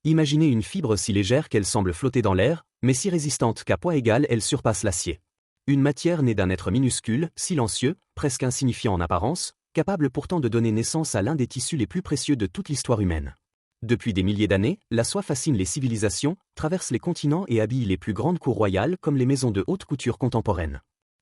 Imaginez une fibre si légère qu'elle semble flotter dans l'air, mais si résistante qu'à poids égal elle surpasse l'acier. Une matière née d'un être minuscule, silencieux, presque insignifiant en apparence, capable pourtant de donner naissance à l'un des tissus les plus précieux de toute l'histoire humaine. Depuis des milliers d'années, la soie fascine les civilisations, traverse les continents et habille les plus grandes cours royales comme les maisons de haute couture contemporaines.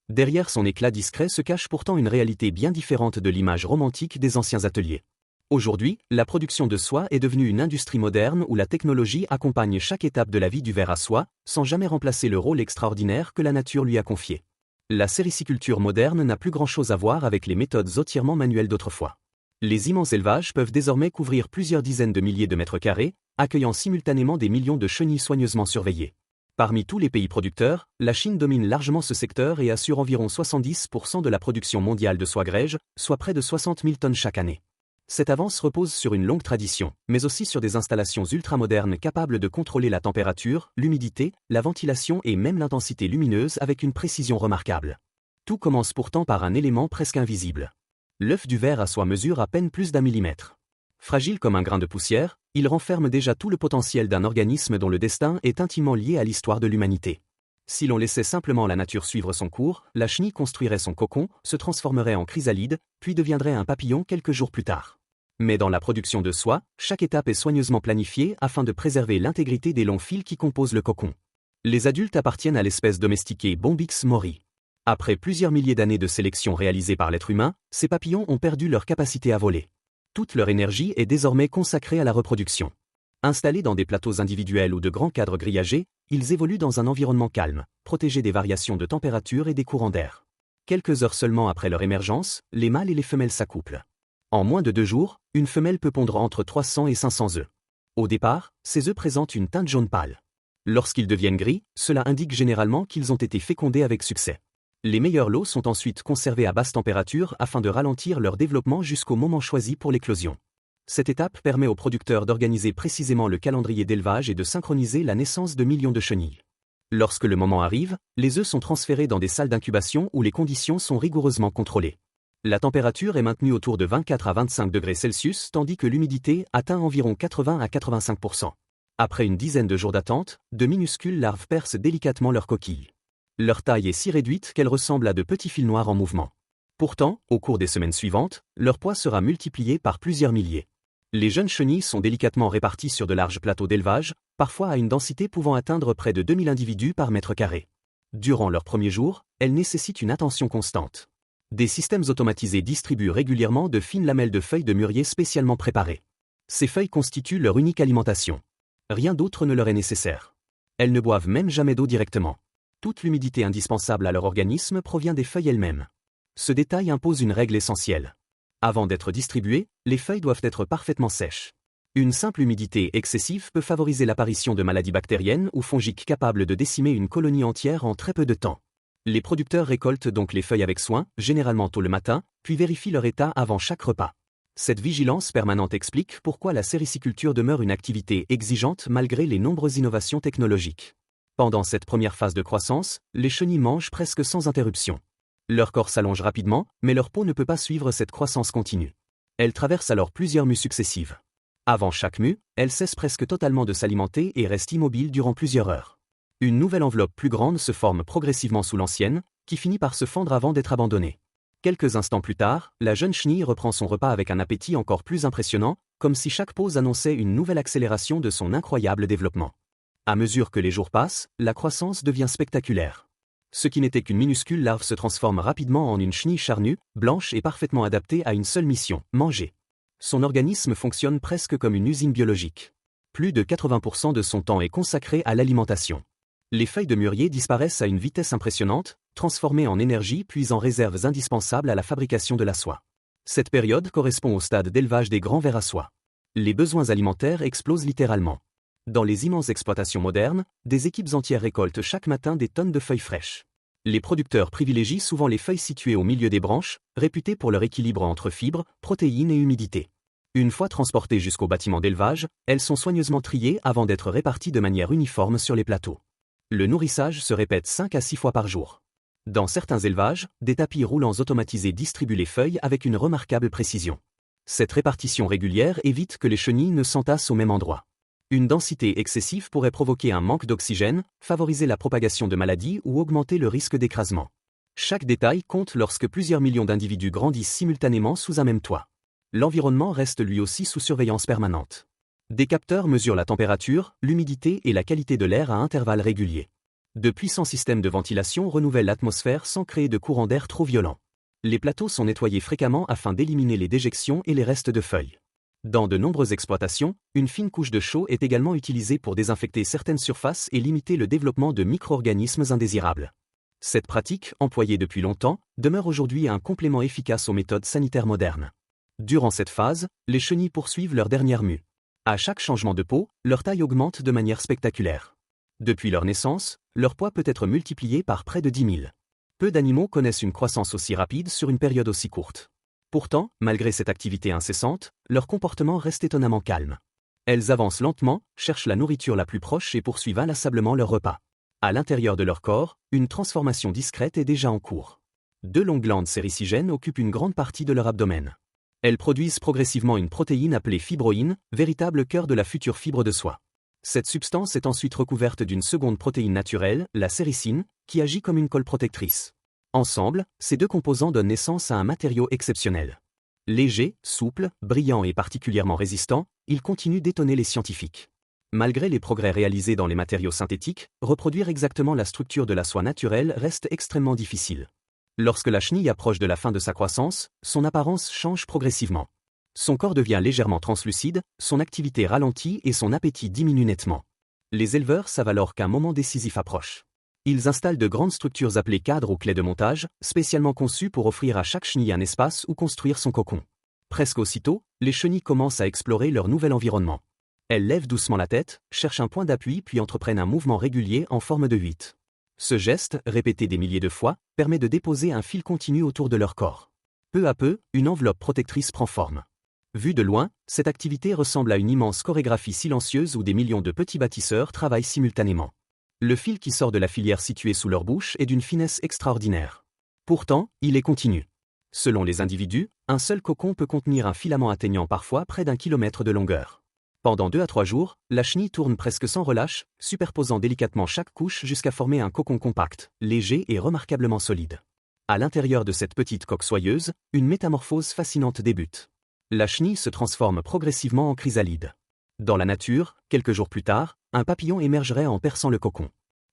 Derrière son éclat discret se cache pourtant une réalité bien différente de l'image romantique des anciens ateliers. Aujourd'hui, la production de soie est devenue une industrie moderne où la technologie accompagne chaque étape de la vie du ver à soie, sans jamais remplacer le rôle extraordinaire que la nature lui a confié. La sériciculture moderne n'a plus grand-chose à voir avec les méthodes entièrement manuelles d'autrefois. Les immenses élevages peuvent désormais couvrir plusieurs dizaines de milliers de mètres carrés, accueillant simultanément des millions de chenilles soigneusement surveillées. Parmi tous les pays producteurs, la Chine domine largement ce secteur et assure environ 70% de la production mondiale de soie grège, soit près de 60 000 tonnes chaque année. Cette avance repose sur une longue tradition, mais aussi sur des installations ultramodernes capables de contrôler la température, l'humidité, la ventilation et même l'intensité lumineuse avec une précision remarquable. Tout commence pourtant par un élément presque invisible. L'œuf du ver à soie mesure à peine plus d'1 millimètre. Fragile comme un grain de poussière, il renferme déjà tout le potentiel d'un organisme dont le destin est intimement lié à l'histoire de l'humanité. Si l'on laissait simplement la nature suivre son cours, la chenille construirait son cocon, se transformerait en chrysalide, puis deviendrait un papillon quelques jours plus tard. Mais dans la production de soie, chaque étape est soigneusement planifiée afin de préserver l'intégrité des longs fils qui composent le cocon. Les adultes appartiennent à l'espèce domestiquée Bombyx mori. Après plusieurs milliers d'années de sélection réalisée par l'être humain, ces papillons ont perdu leur capacité à voler. Toute leur énergie est désormais consacrée à la reproduction. Installés dans des plateaux individuels ou de grands cadres grillagés, ils évoluent dans un environnement calme, protégés des variations de température et des courants d'air. Quelques heures seulement après leur émergence, les mâles et les femelles s'accouplent. En moins de 2 jours, une femelle peut pondre entre 300 et 500 œufs. Au départ, ces œufs présentent une teinte jaune pâle. Lorsqu'ils deviennent gris, cela indique généralement qu'ils ont été fécondés avec succès. Les meilleurs lots sont ensuite conservés à basse température afin de ralentir leur développement jusqu'au moment choisi pour l'éclosion. Cette étape permet aux producteurs d'organiser précisément le calendrier d'élevage et de synchroniser la naissance de millions de chenilles. Lorsque le moment arrive, les œufs sont transférés dans des salles d'incubation où les conditions sont rigoureusement contrôlées. La température est maintenue autour de 24 à 25 degrés Celsius tandis que l'humidité atteint environ 80 à 85%. Après une dizaine de jours d'attente, de minuscules larves percent délicatement leur coquille. Leur taille est si réduite qu'elles ressemblent à de petits fils noirs en mouvement. Pourtant, au cours des semaines suivantes, leur poids sera multiplié par plusieurs milliers. Les jeunes chenilles sont délicatement réparties sur de larges plateaux d'élevage, parfois à une densité pouvant atteindre près de 2000 individus par mètre carré. Durant leurs premiers jours, elles nécessitent une attention constante. Des systèmes automatisés distribuent régulièrement de fines lamelles de feuilles de mûrier spécialement préparées. Ces feuilles constituent leur unique alimentation. Rien d'autre ne leur est nécessaire. Elles ne boivent même jamais d'eau directement. Toute l'humidité indispensable à leur organisme provient des feuilles elles-mêmes. Ce détail impose une règle essentielle. Avant d'être distribuées, les feuilles doivent être parfaitement sèches. Une simple humidité excessive peut favoriser l'apparition de maladies bactériennes ou fongiques capables de décimer une colonie entière en très peu de temps. Les producteurs récoltent donc les feuilles avec soin, généralement tôt le matin, puis vérifient leur état avant chaque repas. Cette vigilance permanente explique pourquoi la sériciculture demeure une activité exigeante malgré les nombreuses innovations technologiques. Pendant cette première phase de croissance, les chenilles mangent presque sans interruption. Leur corps s'allonge rapidement, mais leur peau ne peut pas suivre cette croissance continue. Elles traversent alors plusieurs mues successives. Avant chaque mue, elles cessent presque totalement de s'alimenter et restent immobiles durant plusieurs heures. Une nouvelle enveloppe plus grande se forme progressivement sous l'ancienne, qui finit par se fendre avant d'être abandonnée. Quelques instants plus tard, la jeune chenille reprend son repas avec un appétit encore plus impressionnant, comme si chaque pause annonçait une nouvelle accélération de son incroyable développement. À mesure que les jours passent, la croissance devient spectaculaire. Ce qui n'était qu'une minuscule larve se transforme rapidement en une chenille charnue, blanche et parfaitement adaptée à une seule mission, manger. Son organisme fonctionne presque comme une usine biologique. Plus de 80% de son temps est consacré à l'alimentation. Les feuilles de mûrier disparaissent à une vitesse impressionnante, transformées en énergie puis en réserves indispensables à la fabrication de la soie. Cette période correspond au stade d'élevage des grands vers à soie. Les besoins alimentaires explosent littéralement. Dans les immenses exploitations modernes, des équipes entières récoltent chaque matin des tonnes de feuilles fraîches. Les producteurs privilégient souvent les feuilles situées au milieu des branches, réputées pour leur équilibre entre fibres, protéines et humidité. Une fois transportées jusqu'au bâtiment d'élevage, elles sont soigneusement triées avant d'être réparties de manière uniforme sur les plateaux. Le nourrissage se répète 5 à 6 fois par jour. Dans certains élevages, des tapis roulants automatisés distribuent les feuilles avec une remarquable précision. Cette répartition régulière évite que les chenilles ne s'entassent au même endroit. Une densité excessive pourrait provoquer un manque d'oxygène, favoriser la propagation de maladies ou augmenter le risque d'écrasement. Chaque détail compte lorsque plusieurs millions d'individus grandissent simultanément sous un même toit. L'environnement reste lui aussi sous surveillance permanente. Des capteurs mesurent la température, l'humidité et la qualité de l'air à intervalles réguliers. De puissants systèmes de ventilation renouvellent l'atmosphère sans créer de courants d'air trop violents. Les plateaux sont nettoyés fréquemment afin d'éliminer les déjections et les restes de feuilles. Dans de nombreuses exploitations, une fine couche de chaux est également utilisée pour désinfecter certaines surfaces et limiter le développement de micro-organismes indésirables. Cette pratique, employée depuis longtemps, demeure aujourd'hui un complément efficace aux méthodes sanitaires modernes. Durant cette phase, les chenilles poursuivent leur dernière mue. À chaque changement de peau, leur taille augmente de manière spectaculaire. Depuis leur naissance, leur poids peut être multiplié par près de 10 000. Peu d'animaux connaissent une croissance aussi rapide sur une période aussi courte. Pourtant, malgré cette activité incessante, leur comportement reste étonnamment calme. Elles avancent lentement, cherchent la nourriture la plus proche et poursuivent inlassablement leur repas. À l'intérieur de leur corps, une transformation discrète est déjà en cours. Deux longues glandes séricigènes occupent une grande partie de leur abdomen. Elles produisent progressivement une protéine appelée fibroïne, véritable cœur de la future fibre de soie. Cette substance est ensuite recouverte d'une seconde protéine naturelle, la séricine, qui agit comme une colle protectrice. Ensemble, ces deux composants donnent naissance à un matériau exceptionnel. Léger, souple, brillant et particulièrement résistant, il continue d'étonner les scientifiques. Malgré les progrès réalisés dans les matériaux synthétiques, reproduire exactement la structure de la soie naturelle reste extrêmement difficile. Lorsque la chenille approche de la fin de sa croissance, son apparence change progressivement. Son corps devient légèrement translucide, son activité ralentit et son appétit diminue nettement. Les éleveurs savent alors qu'un moment décisif approche. Ils installent de grandes structures appelées cadres ou clés de montage, spécialement conçues pour offrir à chaque chenille un espace où construire son cocon. Presque aussitôt, les chenilles commencent à explorer leur nouvel environnement. Elles lèvent doucement la tête, cherchent un point d'appui puis entreprennent un mouvement régulier en forme de 8. Ce geste, répété des milliers de fois, permet de déposer un fil continu autour de leur corps. Peu à peu, une enveloppe protectrice prend forme. Vue de loin, cette activité ressemble à une immense chorégraphie silencieuse où des millions de petits bâtisseurs travaillent simultanément. Le fil qui sort de la filière située sous leur bouche est d'une finesse extraordinaire. Pourtant, il est continu. Selon les individus, un seul cocon peut contenir un filament atteignant parfois près d'1 kilomètre de longueur. Pendant 2 à 3 jours, la chenille tourne presque sans relâche, superposant délicatement chaque couche jusqu'à former un cocon compact, léger et remarquablement solide. À l'intérieur de cette petite coque soyeuse, une métamorphose fascinante débute. La chenille se transforme progressivement en chrysalide. Dans la nature, quelques jours plus tard, un papillon émergerait en perçant le cocon.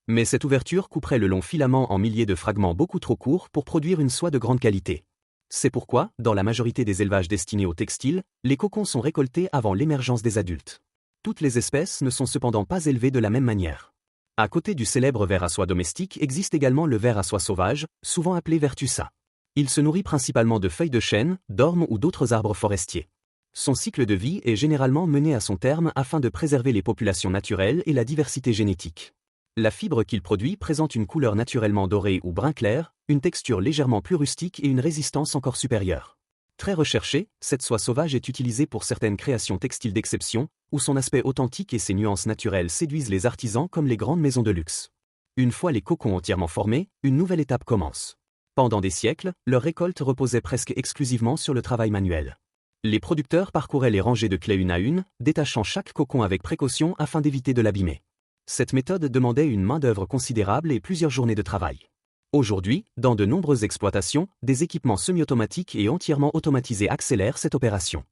Mais cette ouverture couperait le long filament en milliers de fragments beaucoup trop courts pour produire une soie de grande qualité. C'est pourquoi, dans la majorité des élevages destinés au textile, les cocons sont récoltés avant l'émergence des adultes. Toutes les espèces ne sont cependant pas élevées de la même manière. À côté du célèbre ver à soie domestique existe également le ver à soie sauvage, souvent appelé ver tussa. Il se nourrit principalement de feuilles de chêne, d'ormes ou d'autres arbres forestiers. Son cycle de vie est généralement mené à son terme afin de préserver les populations naturelles et la diversité génétique. La fibre qu'il produit présente une couleur naturellement dorée ou brun clair, une texture légèrement plus rustique et une résistance encore supérieure. Très recherchée, cette soie sauvage est utilisée pour certaines créations textiles d'exception, où son aspect authentique et ses nuances naturelles séduisent les artisans comme les grandes maisons de luxe. Une fois les cocons entièrement formés, une nouvelle étape commence. Pendant des siècles, leur récolte reposait presque exclusivement sur le travail manuel. Les producteurs parcouraient les rangées de clés une à une, détachant chaque cocon avec précaution afin d'éviter de l'abîmer. Cette méthode demandait une main-d'œuvre considérable et plusieurs journées de travail. Aujourd'hui, dans de nombreuses exploitations, des équipements semi-automatiques et entièrement automatisés accélèrent cette opération.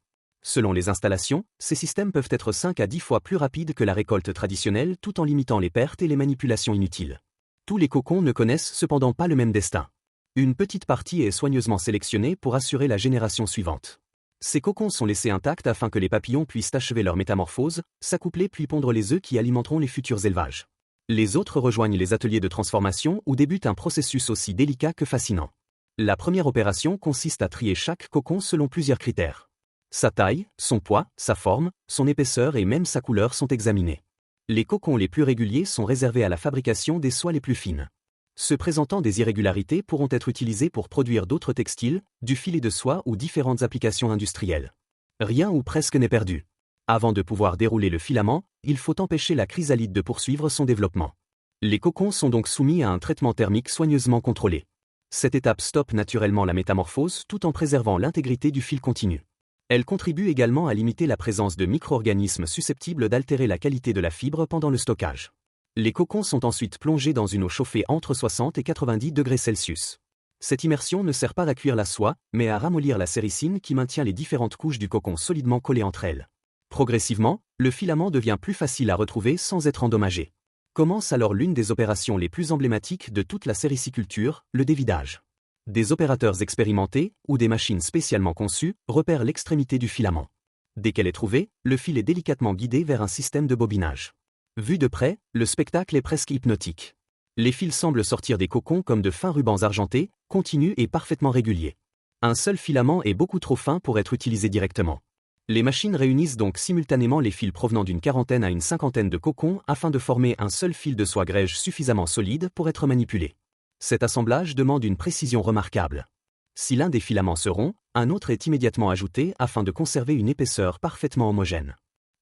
Selon les installations, ces systèmes peuvent être 5 à 10 fois plus rapides que la récolte traditionnelle tout en limitant les pertes et les manipulations inutiles. Tous les cocons ne connaissent cependant pas le même destin. Une petite partie est soigneusement sélectionnée pour assurer la génération suivante. Ces cocons sont laissés intacts afin que les papillons puissent achever leur métamorphose, s'accoupler puis pondre les œufs qui alimenteront les futurs élevages. Les autres rejoignent les ateliers de transformation où débute un processus aussi délicat que fascinant. La première opération consiste à trier chaque cocon selon plusieurs critères. Sa taille, son poids, sa forme, son épaisseur et même sa couleur sont examinés. Les cocons les plus réguliers sont réservés à la fabrication des soies les plus fines. Ceux présentant des irrégularités pourront être utilisés pour produire d'autres textiles, du filet de soie ou différentes applications industrielles. Rien ou presque n'est perdu. Avant de pouvoir dérouler le filament, il faut empêcher la chrysalide de poursuivre son développement. Les cocons sont donc soumis à un traitement thermique soigneusement contrôlé. Cette étape stoppe naturellement la métamorphose tout en préservant l'intégrité du fil continu. Elle contribue également à limiter la présence de micro-organismes susceptibles d'altérer la qualité de la fibre pendant le stockage. Les cocons sont ensuite plongés dans une eau chauffée entre 60 et 90 degrés Celsius. Cette immersion ne sert pas à cuire la soie, mais à ramollir la séricine qui maintient les différentes couches du cocon solidement collées entre elles. Progressivement, le filament devient plus facile à retrouver sans être endommagé. Commence alors l'une des opérations les plus emblématiques de toute la sériciculture, le dévidage. Des opérateurs expérimentés, ou des machines spécialement conçues, repèrent l'extrémité du filament. Dès qu'elle est trouvée, le fil est délicatement guidé vers un système de bobinage. Vu de près, le spectacle est presque hypnotique. Les fils semblent sortir des cocons comme de fins rubans argentés, continus et parfaitement réguliers. Un seul filament est beaucoup trop fin pour être utilisé directement. Les machines réunissent donc simultanément les fils provenant d'une quarantaine à une cinquantaine de cocons afin de former un seul fil de soie grège suffisamment solide pour être manipulé. Cet assemblage demande une précision remarquable. Si l'un des filaments se rompt, un autre est immédiatement ajouté afin de conserver une épaisseur parfaitement homogène.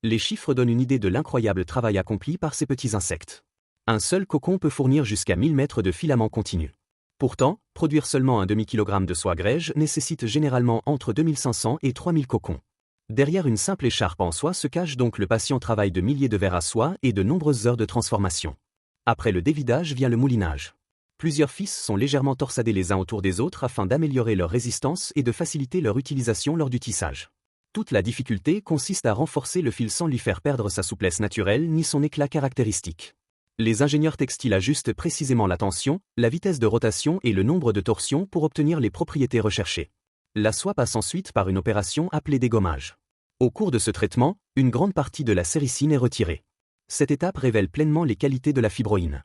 Les chiffres donnent une idée de l'incroyable travail accompli par ces petits insectes. Un seul cocon peut fournir jusqu'à 1000 mètres de filaments continus. Pourtant, produire seulement un demi-kilogramme de soie grège nécessite généralement entre 2500 et 3000 cocons. Derrière une simple écharpe en soie se cache donc le patient travail de milliers de vers à soie et de nombreuses heures de transformation. Après le dévidage vient le moulinage. Plusieurs fils sont légèrement torsadés les uns autour des autres afin d'améliorer leur résistance et de faciliter leur utilisation lors du tissage. Toute la difficulté consiste à renforcer le fil sans lui faire perdre sa souplesse naturelle ni son éclat caractéristique. Les ingénieurs textiles ajustent précisément la tension, la vitesse de rotation et le nombre de torsions pour obtenir les propriétés recherchées. La soie passe ensuite par une opération appelée dégommage. Au cours de ce traitement, une grande partie de la séricine est retirée. Cette étape révèle pleinement les qualités de la fibroïne.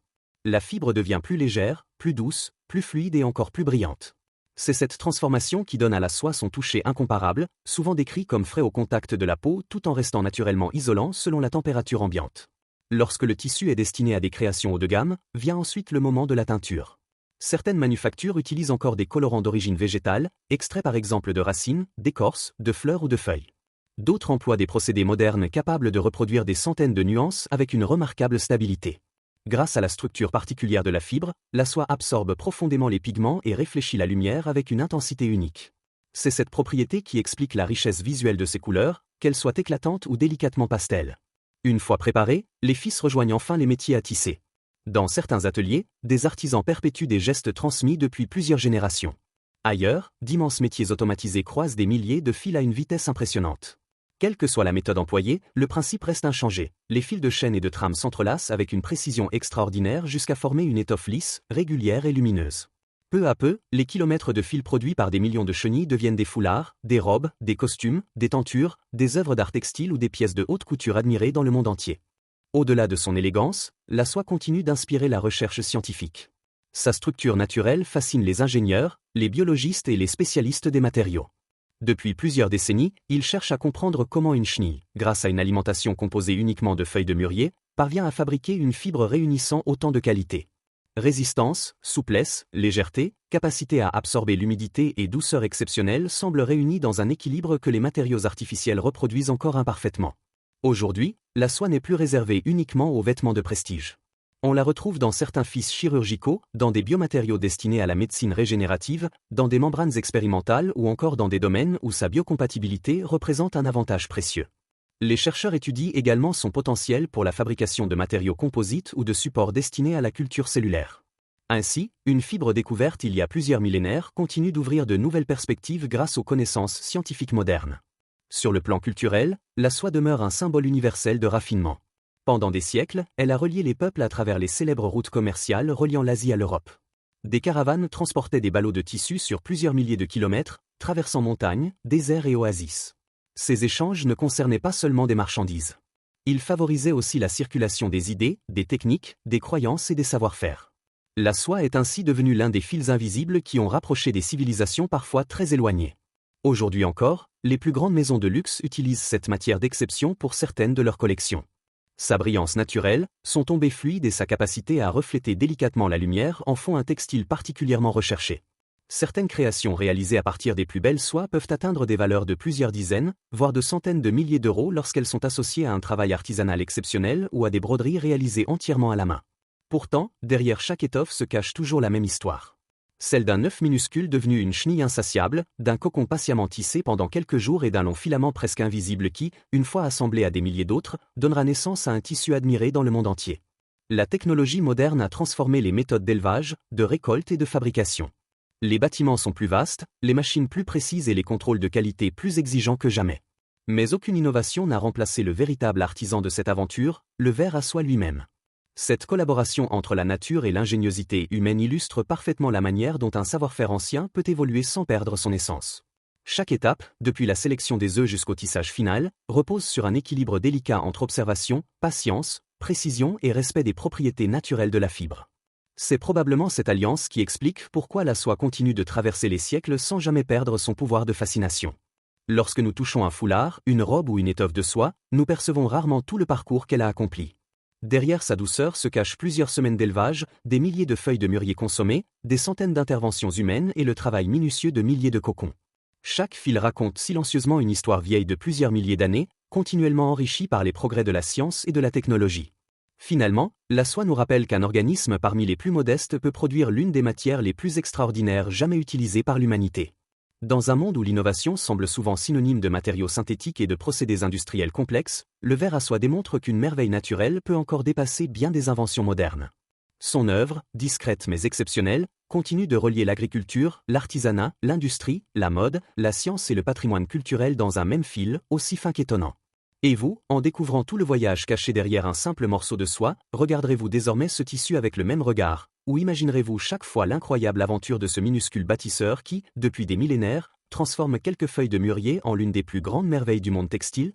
La fibre devient plus légère, plus douce, plus fluide et encore plus brillante. C'est cette transformation qui donne à la soie son toucher incomparable, souvent décrit comme frais au contact de la peau tout en restant naturellement isolant selon la température ambiante. Lorsque le tissu est destiné à des créations haut de gamme, vient ensuite le moment de la teinture. Certaines manufactures utilisent encore des colorants d'origine végétale, extraits par exemple de racines, d'écorces, de fleurs ou de feuilles. D'autres emploient des procédés modernes capables de reproduire des centaines de nuances avec une remarquable stabilité. Grâce à la structure particulière de la fibre, la soie absorbe profondément les pigments et réfléchit la lumière avec une intensité unique. C'est cette propriété qui explique la richesse visuelle de ses couleurs, qu'elles soient éclatantes ou délicatement pastel. Une fois préparés, les fils rejoignent enfin les métiers à tisser. Dans certains ateliers, des artisans perpétuent des gestes transmis depuis plusieurs générations. Ailleurs, d'immenses métiers automatisés croisent des milliers de fils à une vitesse impressionnante. Quelle que soit la méthode employée, le principe reste inchangé. Les fils de chaîne et de trame s'entrelacent avec une précision extraordinaire jusqu'à former une étoffe lisse, régulière et lumineuse. Peu à peu, les kilomètres de fils produits par des millions de chenilles deviennent des foulards, des robes, des costumes, des tentures, des œuvres d'art textile ou des pièces de haute couture admirées dans le monde entier. Au-delà de son élégance, la soie continue d'inspirer la recherche scientifique. Sa structure naturelle fascine les ingénieurs, les biologistes et les spécialistes des matériaux. Depuis plusieurs décennies, ils cherchent à comprendre comment une chenille, grâce à une alimentation composée uniquement de feuilles de mûrier, parvient à fabriquer une fibre réunissant autant de qualités. Résistance, souplesse, légèreté, capacité à absorber l'humidité et douceur exceptionnelle semblent réunis dans un équilibre que les matériaux artificiels reproduisent encore imparfaitement. Aujourd'hui, la soie n'est plus réservée uniquement aux vêtements de prestige. On la retrouve dans certains fils chirurgicaux, dans des biomatériaux destinés à la médecine régénérative, dans des membranes expérimentales ou encore dans des domaines où sa biocompatibilité représente un avantage précieux. Les chercheurs étudient également son potentiel pour la fabrication de matériaux composites ou de supports destinés à la culture cellulaire. Ainsi, une fibre découverte il y a plusieurs millénaires continue d'ouvrir de nouvelles perspectives grâce aux connaissances scientifiques modernes. Sur le plan culturel, la soie demeure un symbole universel de raffinement. Pendant des siècles, elle a relié les peuples à travers les célèbres routes commerciales reliant l'Asie à l'Europe. Des caravanes transportaient des ballots de tissu sur plusieurs milliers de kilomètres, traversant montagnes, déserts et oasis. Ces échanges ne concernaient pas seulement des marchandises. Ils favorisaient aussi la circulation des idées, des techniques, des croyances et des savoir-faire. La soie est ainsi devenue l'un des fils invisibles qui ont rapproché des civilisations parfois très éloignées. Aujourd'hui encore, les plus grandes maisons de luxe utilisent cette matière d'exception pour certaines de leurs collections. Sa brillance naturelle, son tombé fluide et sa capacité à refléter délicatement la lumière en font un textile particulièrement recherché. Certaines créations réalisées à partir des plus belles soies peuvent atteindre des valeurs de plusieurs dizaines, voire de centaines de milliers d'euros lorsqu'elles sont associées à un travail artisanal exceptionnel ou à des broderies réalisées entièrement à la main. Pourtant, derrière chaque étoffe se cache toujours la même histoire. Celle d'un œuf minuscule devenu une chenille insatiable, d'un cocon patiemment tissé pendant quelques jours et d'un long filament presque invisible qui, une fois assemblé à des milliers d'autres, donnera naissance à un tissu admiré dans le monde entier. La technologie moderne a transformé les méthodes d'élevage, de récolte et de fabrication. Les bâtiments sont plus vastes, les machines plus précises et les contrôles de qualité plus exigeants que jamais. Mais aucune innovation n'a remplacé le véritable artisan de cette aventure, le ver à soie lui-même. Cette collaboration entre la nature et l'ingéniosité humaine illustre parfaitement la manière dont un savoir-faire ancien peut évoluer sans perdre son essence. Chaque étape, depuis la sélection des œufs jusqu'au tissage final, repose sur un équilibre délicat entre observation, patience, précision et respect des propriétés naturelles de la fibre. C'est probablement cette alliance qui explique pourquoi la soie continue de traverser les siècles sans jamais perdre son pouvoir de fascination. Lorsque nous touchons un foulard, une robe ou une étoffe de soie, nous percevons rarement tout le parcours qu'elle a accompli. Derrière sa douceur se cachent plusieurs semaines d'élevage, des milliers de feuilles de mûrier consommées, des centaines d'interventions humaines et le travail minutieux de milliers de cocons. Chaque fil raconte silencieusement une histoire vieille de plusieurs milliers d'années, continuellement enrichie par les progrès de la science et de la technologie. Finalement, la soie nous rappelle qu'un organisme parmi les plus modestes peut produire l'une des matières les plus extraordinaires jamais utilisées par l'humanité. Dans un monde où l'innovation semble souvent synonyme de matériaux synthétiques et de procédés industriels complexes, le ver à soie démontre qu'une merveille naturelle peut encore dépasser bien des inventions modernes. Son œuvre, discrète mais exceptionnelle, continue de relier l'agriculture, l'artisanat, l'industrie, la mode, la science et le patrimoine culturel dans un même fil, aussi fin qu'étonnant. Et vous, en découvrant tout le voyage caché derrière un simple morceau de soie, regarderez-vous désormais ce tissu avec le même regard, ou imaginerez-vous chaque fois l'incroyable aventure de ce minuscule bâtisseur qui, depuis des millénaires, transforme quelques feuilles de mûrier en l'une des plus grandes merveilles du monde textile ?